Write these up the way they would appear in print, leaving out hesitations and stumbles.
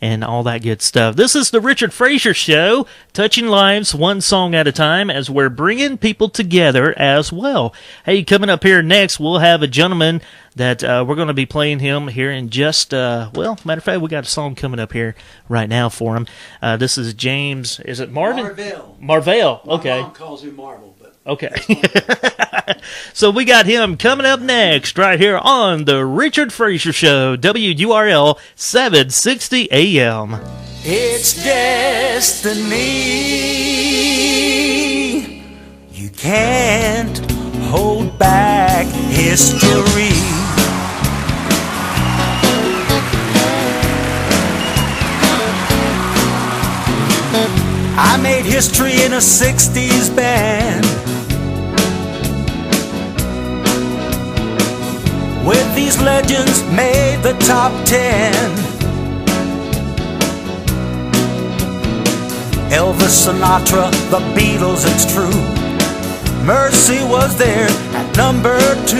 and all that good stuff. This is the Richard Frazier Show, touching lives one song at a time as we're bringing people together as well. Hey, coming up here next, we'll have a gentleman that we're going to be playing him here in just, well, matter of fact, we got a song coming up here right now for him. This is James, is it Marvin? Marvell. Marvell, okay. My mom calls him Marvel, but... Okay. So we got him coming up next right here on the Richard Frazier Show, WURL 760 AM. It's destiny. You can't hold back history. I made history in a 60s band with these legends made the top 10. Elvis, Sinatra, the Beatles, it's true. Mercy was there at number 2.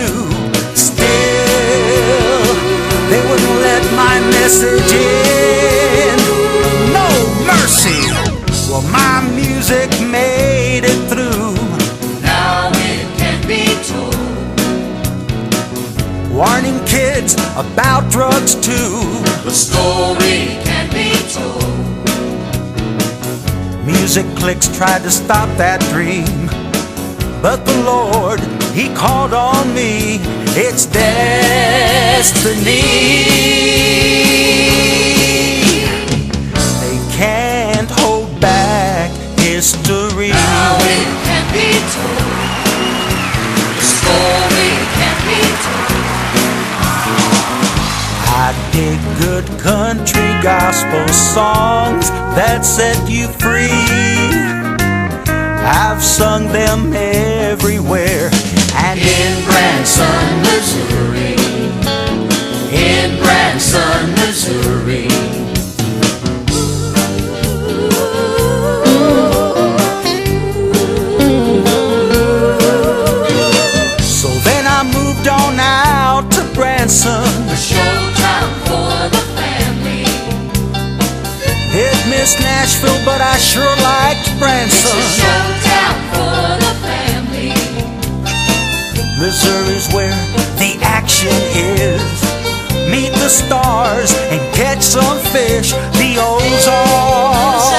Still, they wouldn't let my message in. No mercy. Well, my music made it through. Now it can be told. Warning kids about drugs too. The story can be told. Music cliques tried to stop that dream, but the Lord, He called on me. It's destiny. They can't hold back history. Now it can be told. The story can be told. I dig good country gospel songs that set you free. I've sung them everywhere. And in Branson, Missouri. In Branson, Missouri. So then I moved on out to Branson. The showtime for the family. It missed Nashville, but I sure liked Branson. It's a showtime for the family. Missouri's where the action is. Meet the stars and catch some fish. The Ozarks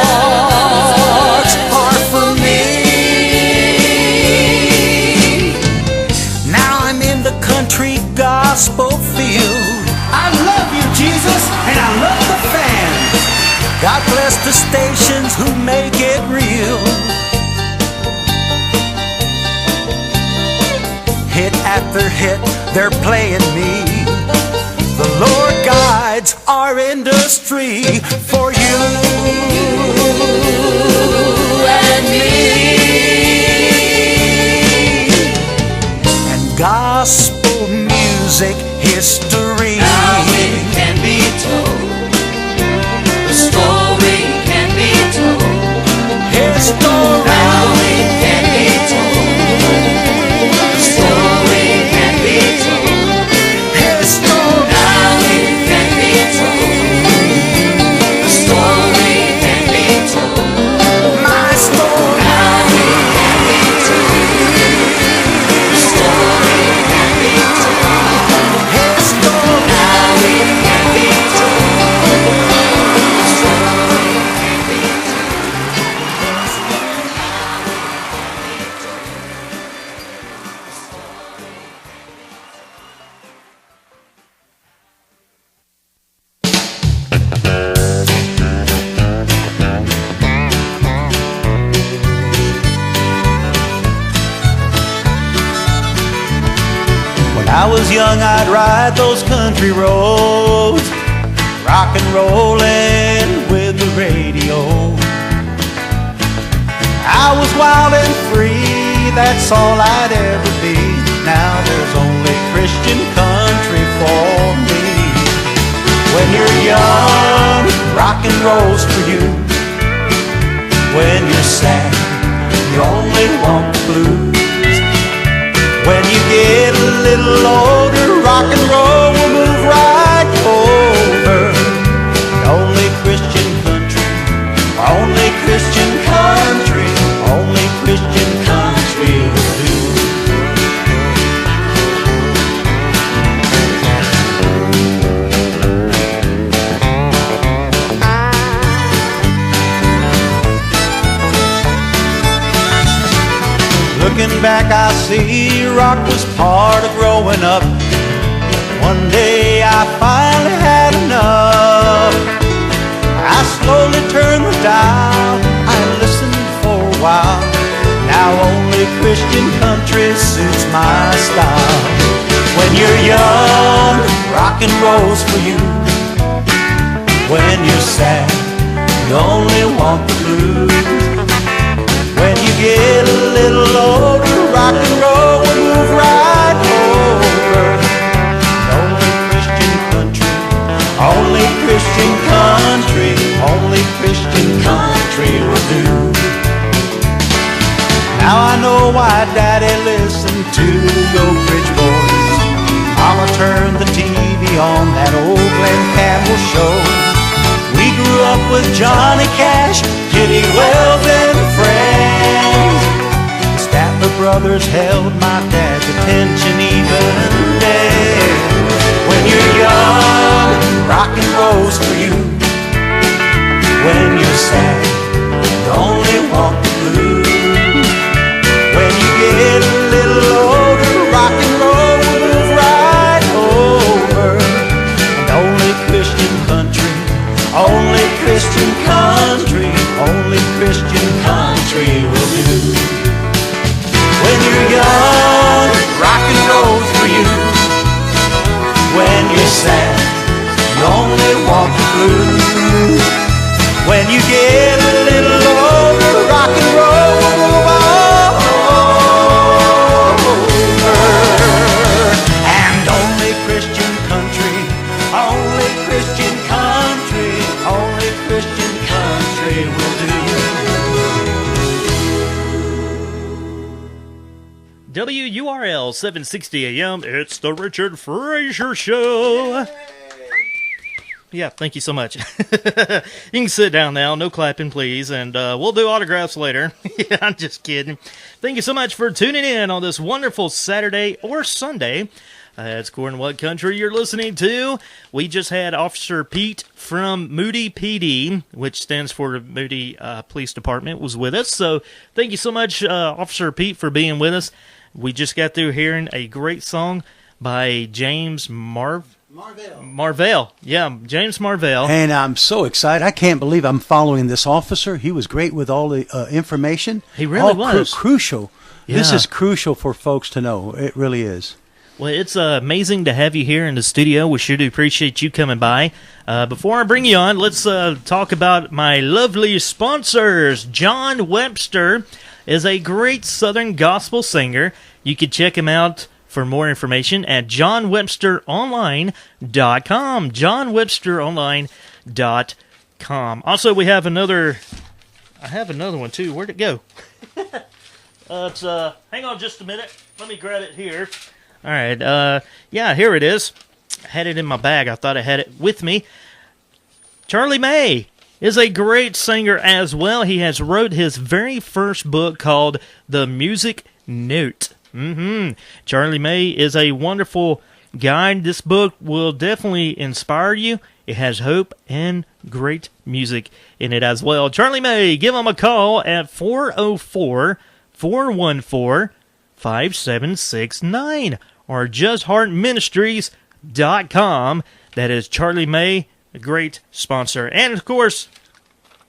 are for me. Now I'm in the country gospel field. I love you, Jesus, and I love the fans. God bless the stations who make it real. Hit after hit, they're playing me. The Lord guides our industry for you and me. And gospel music history. Now it can be told. The story can be told. History. Now it can be told. The story can be told. History. Now it can be told. The story can be told. My story. Now it can be told. The story can be told. History. Now it can be told. The story can be When I was young, I'd ride those country roads, rock and rollin' with the radio. I was wild and free, that's all I'd ever be. Now there's only Christian country for me. When you're young, rock and roll's for you. When you're sad, you only want the blues. When you get a little older, rock and roll will move right over. The only Christian back I see rock was part of growing up. One day I finally had enough. I slowly turned the dial, I listened for a while. Now only Christian country suits my style. When you're young, rock and roll's for you. When you're sad, you only want the blues. When you get a little older, rock and roll will move right over. Only Christian country, only Christian country, only Christian country will do. Now I know why Daddy listened to the Oak Ridge Boys. Mama turned the TV on that old Glen Campbell show. We grew up with Johnny Cash, Kitty Wells, and friends. Statler Brothers held my dad's attention even then. When you're young, rock and roll's for you. When you're sad, you only want the blues. When you get a little older, rock and roll will move right over. And only Christian country, only Christian country, only Christian country will do. When you're young, rock and roll's for you. When you're sad, you only want the blues. When you get a little older, rock and roll will move over. And only Christian country, only Christian country, only Christian country will do. WURL 760 AM, it's the Richard Frazier Show. Yeah, thank you so much. You can sit down now, no clapping, please, and we'll do autographs later. Yeah, I'm just kidding. Thank you so much for tuning in on this wonderful Saturday or Sunday. It's Corn What Country you're listening to. We just had Officer Pete from Moody PD, which stands for Moody Police Department, was with us. So thank you so much, Officer Pete, for being with us. We just got through hearing a great song by James Marvell. Yeah, James Marvell. And I'm so excited. I can't believe I'm following this officer. He was great with all the information. He really was. Crucial. Yeah. This is crucial for folks to know. It really is. Well, it's amazing to have you here in the studio. We sure do appreciate you coming by. Before I bring you on, let's talk about my lovely sponsors. John Webster is a great Southern gospel singer. You can check him out for more information at johnwebsteronline.com. johnwebsteronline.com. Also, we have another... I have another one, too. Where'd it go? It's hang on just a minute. Let me grab it here. All right. Yeah, here it is. I had it in my bag. I thought I had it with me. Charlie May is a great singer as well. He has wrote his very first book called The Music Note. Charlie May is a wonderful guy. This book will definitely inspire you. It has hope and great music in it as well. Charlie May, give him a call at 404-414-5769 or justheartministries.com. That is Charlie May, a great sponsor. And, of course,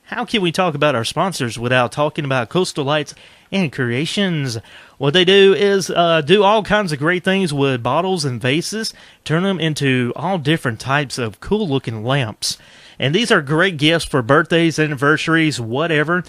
how can we talk about our sponsors without talking about Coastal Lights and Creations? What they do is do all kinds of great things with bottles and vases, turn them into all different types of cool-looking lamps. And these are great gifts for birthdays, anniversaries, whatever.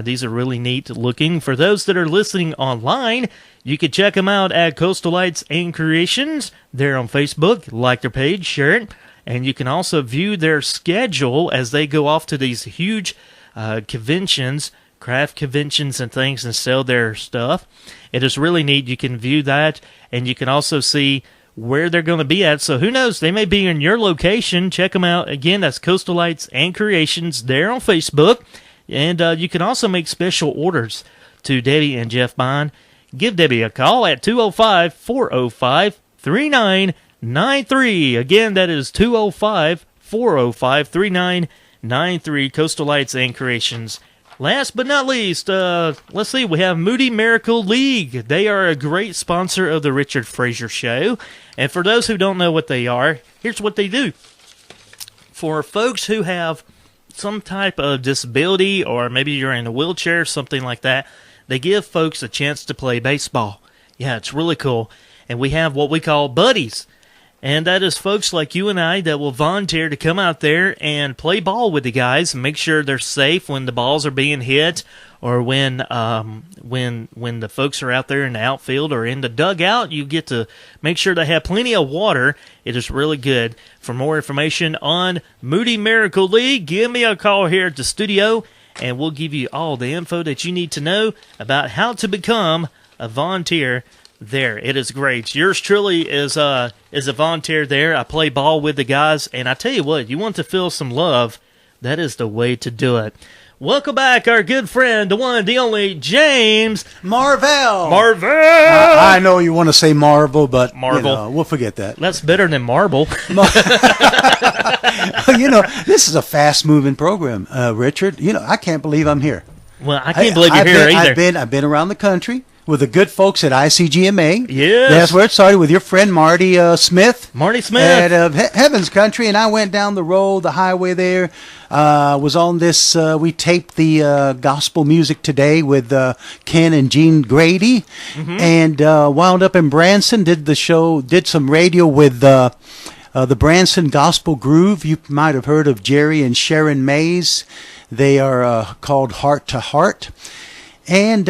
These are really neat looking. For those that are listening online, you can check them out at Coastal Lights and Creations. They're on Facebook. Like their page, share it. And you can also view their schedule as they go off to these huge conventions, craft conventions and things, and sell their stuff. It is really neat. You can view that, and you can also see where they're going to be at. So who knows? They may be in your location. Check them out. Again, that's Coastal Lights and Creations. They're on Facebook. And you can also make special orders to Debbie and Jeff Bond. Give Debbie a call at 205-405-3993. Again, that is 205-405-3993. Coastal Lights and Creations Last but not least, let's see, we have Moody Miracle League. They are a great sponsor of the Richard Frazier Show. And for those who don't know what they are, here's what they do. For folks who have some type of disability, or maybe you're in a wheelchair, something like that, they give folks a chance to play baseball. Yeah, it's really cool. And we have what we call buddies. And that is folks like you and I that will volunteer to come out there and play ball with the guys and make sure they're safe when the balls are being hit, or when the folks are out there in the outfield or in the dugout. You get to make sure they have plenty of water. It is really good. For more information on Moody Miracle League, give me a call here at the studio, and we'll give you all the info that you need to know about how to become a volunteer there. It is great. Yours truly is a volunteer there. I play ball with the guys, and I tell you what, you want to feel some love, that is the way to do it. Welcome back, our good friend, the one, the only, James Marvell. Marvell. I know you want to say Marvel, but Marvel. We'll forget that. That's better than marble. This is a fast-moving program, Richard. I can't believe I'm here. Well, I can't believe you're here either. I've been around the country with the good folks at ICGMA. Yes. That's where it started, with your friend Marty Smith. Marty Smith. At Heaven's Country, and I went down the road, the highway there. Was on this, we taped the Gospel Music Today with Ken and Gene Grady, and wound up in Branson, did some radio with the Branson Gospel Groove. You might have heard of Jerry and Sharon Mays. They are called Heart to Heart. And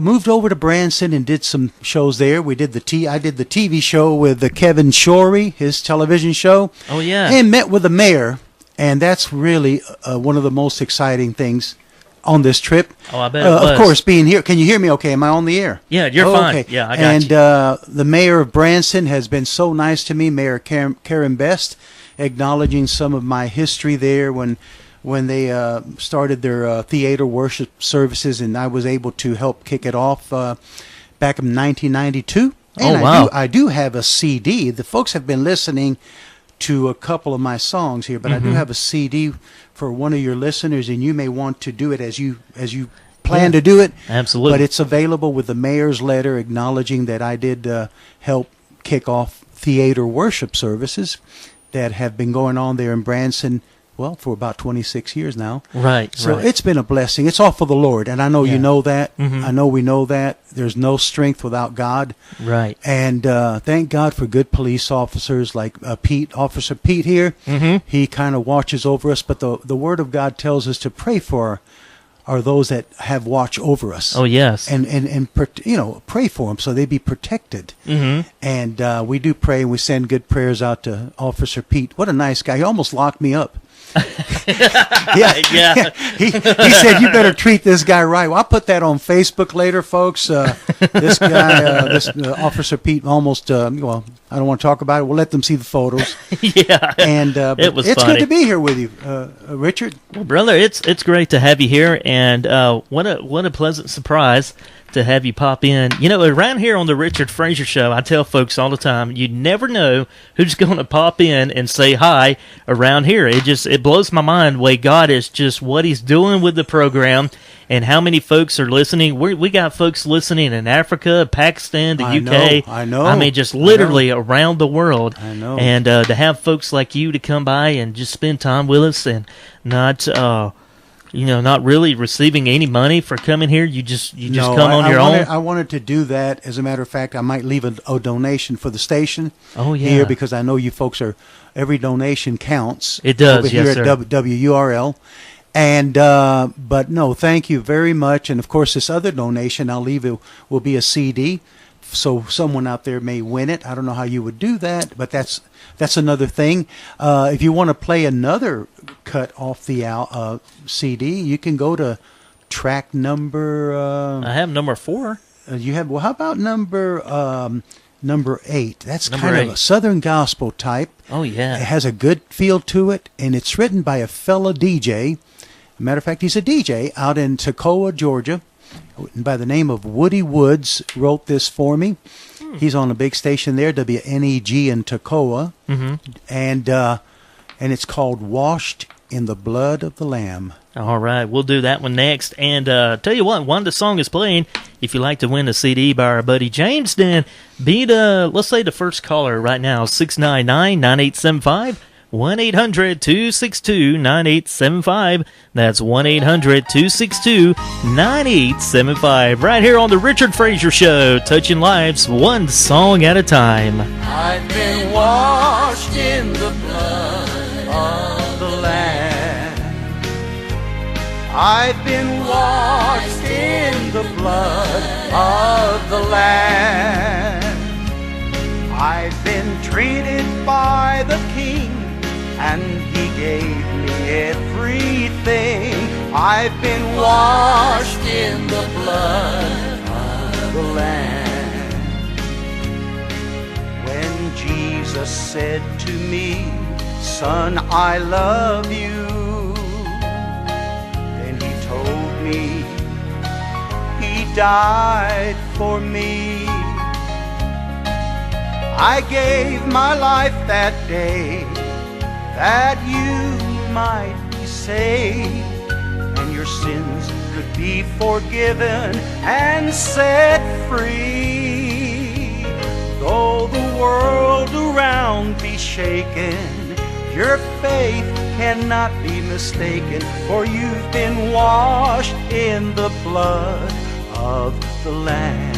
moved over to Branson and did some shows there. I did the TV show with Kevin Shorey, his television show. Oh, yeah. And met with the mayor. And that's really one of the most exciting things on this trip. Oh, I bet it was. Of course, being here. Can you hear me okay? Am I on the air? Yeah, you're fine. Okay. Yeah, I got you. And the mayor of Branson has been so nice to me, Mayor Karen Best, acknowledging some of my history there when they started their theater worship services, and I was able to help kick it off back in 1992. And wow. I do have a CD. The folks have been listening to a couple of my songs here, but I do have a CD for one of your listeners, and you may want to do it as you plan to do it. Absolutely. But it's available with the mayor's letter acknowledging that I did help kick off theater worship services that have been going on there in Branson, well, for about 26 years now. Right. So it's been a blessing. It's all for the Lord, and I know you know that. I know we know that. There's no strength without God. Right. And thank God for good police officers like Officer Pete here. He kind of watches over us, but the Word of God tells us to pray for those that have watch over us. Oh, yes. And pray for them so they be protected. And we do pray, and we send good prayers out to Officer Pete. What a nice guy. He almost locked me up. Yeah. He said, you better treat this guy right. Well, I'll put that on Facebook later, folks. This guy, Officer Pete, almost, I don't want to talk about it. We'll let them see the photos. Yeah. And it's funny. Good to be here with you, Richard. Well, brother, it's great to have you here, and what a pleasant surprise to have you pop in. Around here on the Richard Frazier Show, I tell folks all the time, you never know who's going to pop in and say hi around here. It blows my mind the way God is just what He's doing with the program and how many folks are listening. We got folks listening in Africa, Pakistan, the UK. I know. I mean, just literally around the world. I know. And to have folks like you to come by and just spend time with us and not really receiving any money for coming here. You just come on your own. I wanted to do that. As a matter of fact, I might leave a donation for the station. Oh, yeah. Here, because I know you folks every donation counts. It does, over here yes, at sir. WURL. And but no, thank you very much. And of course, this other donation I'll leave will be a CD. So someone out there may win it. I don't know how you would do that, but that's another thing. If you want to play another cut off the CD, you can go to track number. I have number 4. You have how about number 8? That's number kind 8. of a Southern gospel type. Oh yeah, it has a good feel to it, and it's written by a fella DJ. Matter of fact, he's a DJ out in Toccoa, Georgia. By the name of Woody Woods, wrote this for me. He's on a big station there, WNEG in Toccoa. And and it's called Washed in the Blood of the Lamb. All right, we'll do that one next. And tell you what, while the song is playing, if you'd like to win a CD by our buddy James, then be let's say the first caller right now, 699-9875, 1-800-262-9875. That's 1-800-262-9875. Right here on the Richard Frazier Show, touching lives one song at a time. I've been washed in the blood of the Lamb. I've been washed in the blood of the Lamb. I've been treated by the King, and He gave me everything. I've been washed in the blood of the Lamb. When Jesus said to me, "Son, I love you," then He told me He died for me. I gave my life that day that you might be saved, and your sins could be forgiven and set free. Though the world around be shaken, your faith cannot be mistaken, for you've been washed in the blood of the Lamb.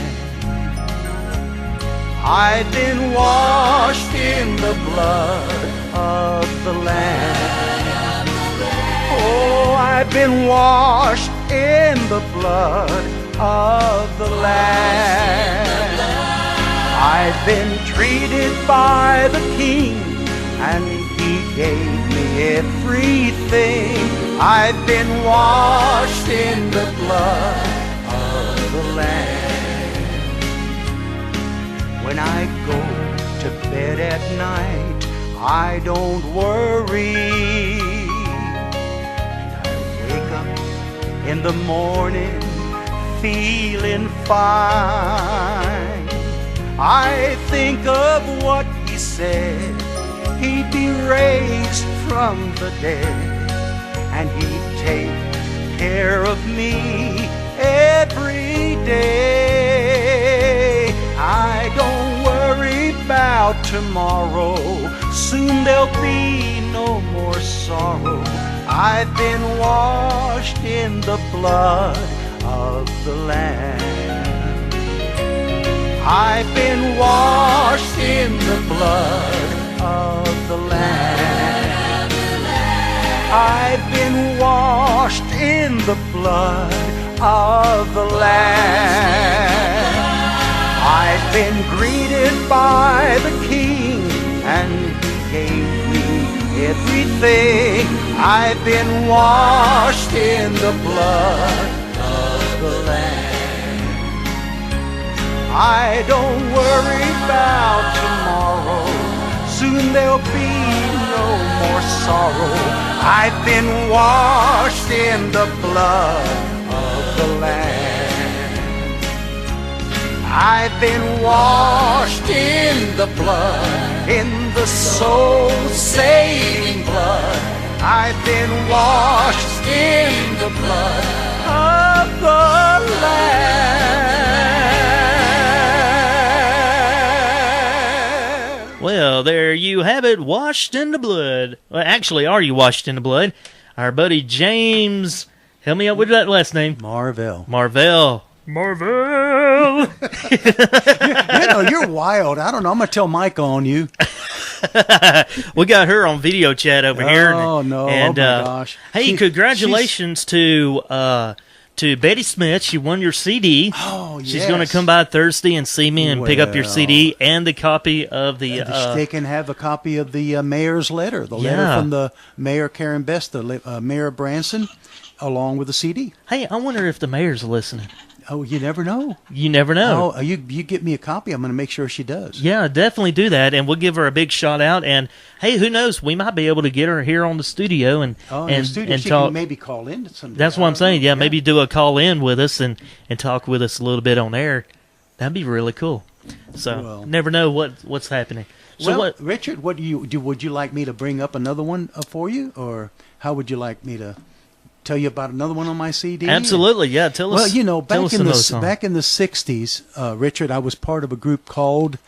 I've been washed in the blood of the Lamb. Oh, I've been washed in the blood of the Lamb. I've been treated by the King, and He gave me everything. I've been washed in the blood of the Lamb. When I go to bed at night, I don't worry. And I wake up in the morning feeling fine. I think of what He said, He'd be raised from the dead, and He'd take care of me every day. I don't worry about tomorrow, soon there'll be no more sorrow. I've been washed in the blood of the Lamb. I've been washed in the blood of the Lamb. I've been washed in the blood of the Lamb. I've been greeted by the King, and He gave me everything. I've been washed in the blood of the Lamb. I don't worry about tomorrow, soon there'll be no more sorrow. I've been washed in the blood of the Lamb. I've been washed in the blood, in the soul-saving blood. I've been washed in the blood of the Lamb. Well, there you have it, washed in the blood. Well, actually, are you washed in the blood? Our buddy James, help me out with that last name. Marvell. Marvell. Marvell. You're wild. I don't know. I'm going to tell Mike on you. We got her on video chat over here. Oh, no. And, oh, my gosh. Hey, congratulations to Betty Smith. She won your CD. Oh, yes. She's going to come by Thursday and see me and pick up your CD and the copy of the... they can have a copy of the mayor's letter, letter from the Mayor Karen Best, the Mayor of Branson, along with the CD. Hey, I wonder if the mayor's listening. Oh, you never know. You never know. Oh, you get me a copy. I'm going to make sure she does. Yeah, definitely do that, and we'll give her a big shout out. And hey, who knows? We might be able to get her here on the studio and she talk. can maybe call in someday. That's what I'm saying. Yeah, maybe do a call in with us and talk with us a little bit on air. That'd be really cool. So never know what's happening. So well, Richard, what would you like me to bring up another one for you, or how would you like me to tell you about another one on my CD? Absolutely, yeah. Tell us. Well, you know, tell us another song. back in the '60s, Richard, I was part of a group called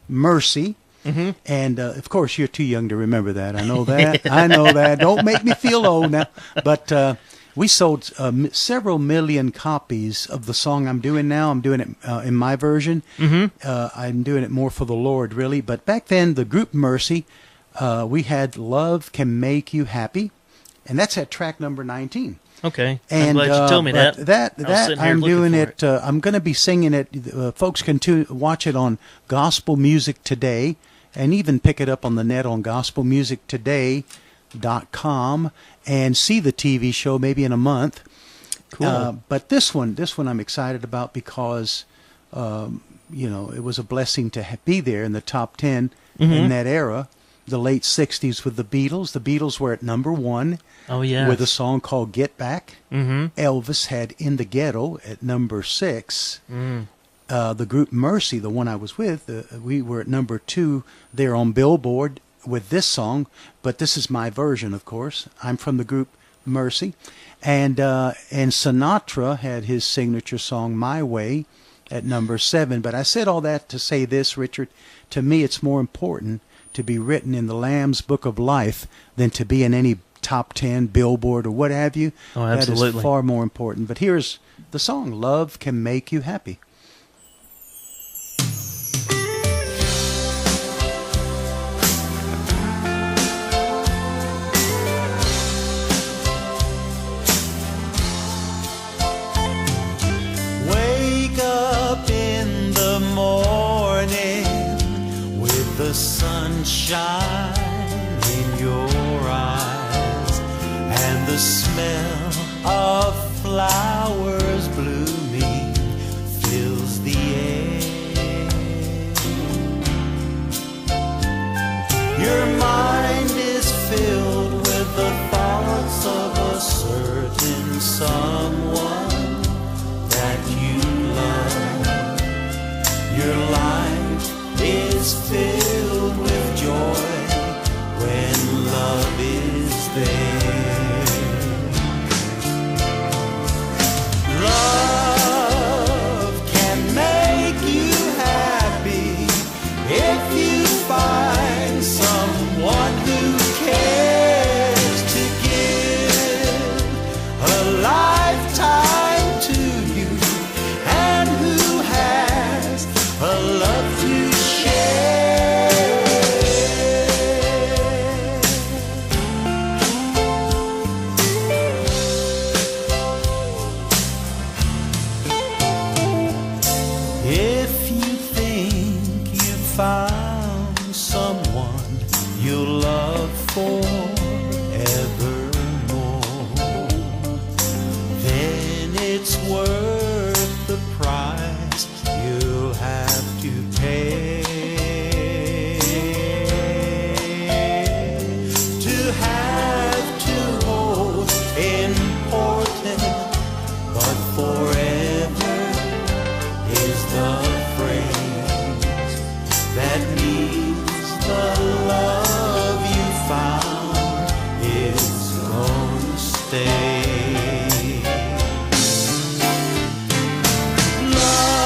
Mercy. Mm-hmm. And, of course, you're too young to remember that. I know that. I know that. Don't make me feel old now. But we sold several million copies of the song I'm doing now. I'm doing it in my version. Mm-hmm. I'm doing it more for the Lord, really. But back then, the group Mercy, we had Love Can Make You Happy. And that's at track number 19. Okay. And, I'm glad you told me that. That I'm doing it. I'm going to be singing it. Folks can watch it on Gospel Music Today, and even pick it up on the net on gospelmusictoday.com and see the TV show maybe in a month. Cool. But this one I'm excited about because, it was a blessing to be there in the top 10 in that era, the late 60s with the Beatles. The Beatles were at number 1. Oh, yeah. With a song called Get Back. Mm-hmm. Elvis had In the Ghetto at number 6. The group Mercy, the one I was with, we were at number 2 there on Billboard with this song, but this is my version, of course. I'm from the group Mercy. And Sinatra had his signature song, My Way, at number 7. But I said all that to say this, Richard. To me, it's more important to be written in the Lamb's Book of Life than to be in any top 10 Billboard or what have you. Oh, absolutely. That is far more important. But here's the song, Love Can Make You Happy. Wake up in the morning with the sunshine in your eyes and the smell of flowers blooming fills the air. Your mind is filled with the thoughts of a certain someone that you love. Your life is filled with joy when love is there. Love can make you happy if you find someone who cares to give a lifetime to you and who has a love to share. If you think you found someone you'll love forevermore, then it's worth the price you'll have to pay to have to hold important, but forever is the phrase that means the love you found is gonna stay.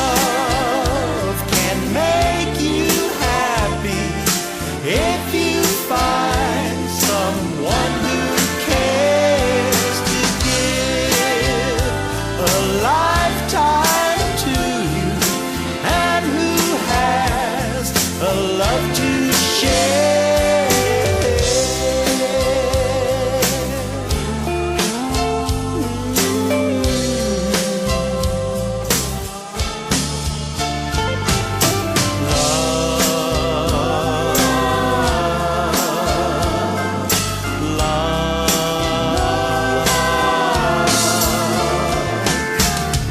Love can make you happy if you find someone who cares to give a lifetime to you and who has a love to share.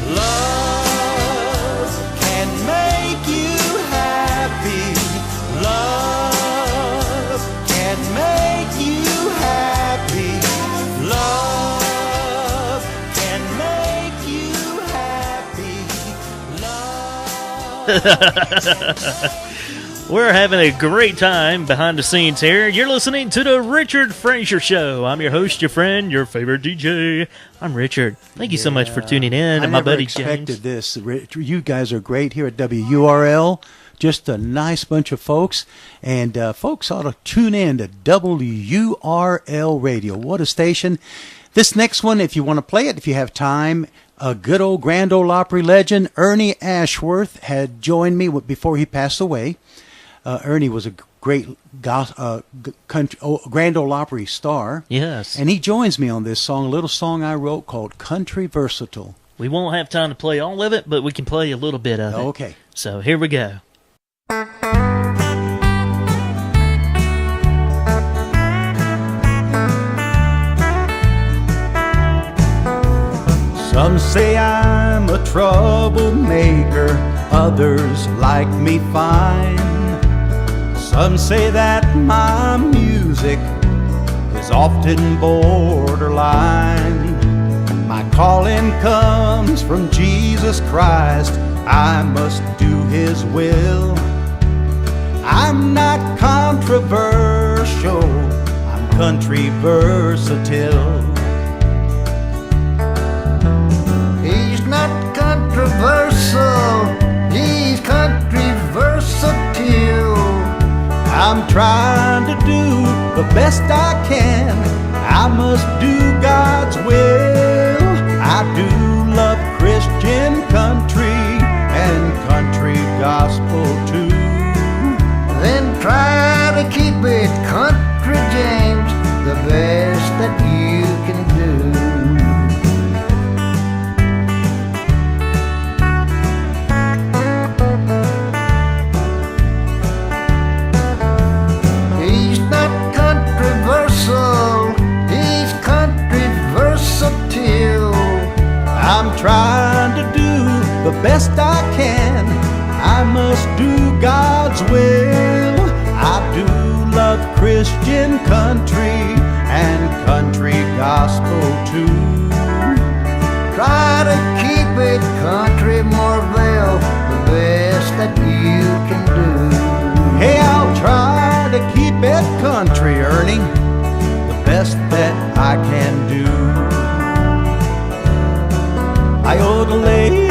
Love can make you happy. Love can make you happy. Love can make you happy. Love. We're having a great time behind the scenes here. You're listening to the Richard Frazier Show. I'm your host, your friend, your favorite DJ. I'm Richard. Thank you so much for tuning in. And my buddy James. I never expected this. You guys are great here at WURL. Just a nice bunch of folks. And folks ought to tune in to WURL Radio. What a station. This next one, if you want to play it, if you have time, a good old Grand Ole Opry legend, Ernie Ashworth, had joined me before he passed away. Ernie was a great Grand Ole Opry star. Yes. And he joins me on this song, a little song I wrote called Country Versatile. We won't have time to play all of it, but we can play a little bit of it. Okay. So here we go. Some say I'm a troublemaker, others like me fine. Some say that my music is often borderline. My calling comes from Jesus Christ, I must do His will. I'm not controversial, I'm country versatile. He's not controversial, he's country versatile. I'm trying to do the best I can, I must do God's will. I do love Christian country and country gospel too. Then try to keep it country, James, the best that you can do. He's not controversial, he's country versatile. I'm trying to do the best I can, I must do God's will. I do love Christian country and country gospel too. Try to keep it country, Marvell, the best that you can do. Hey, I'll try to keep it country, Ernie, the best that I can do. I ought to lay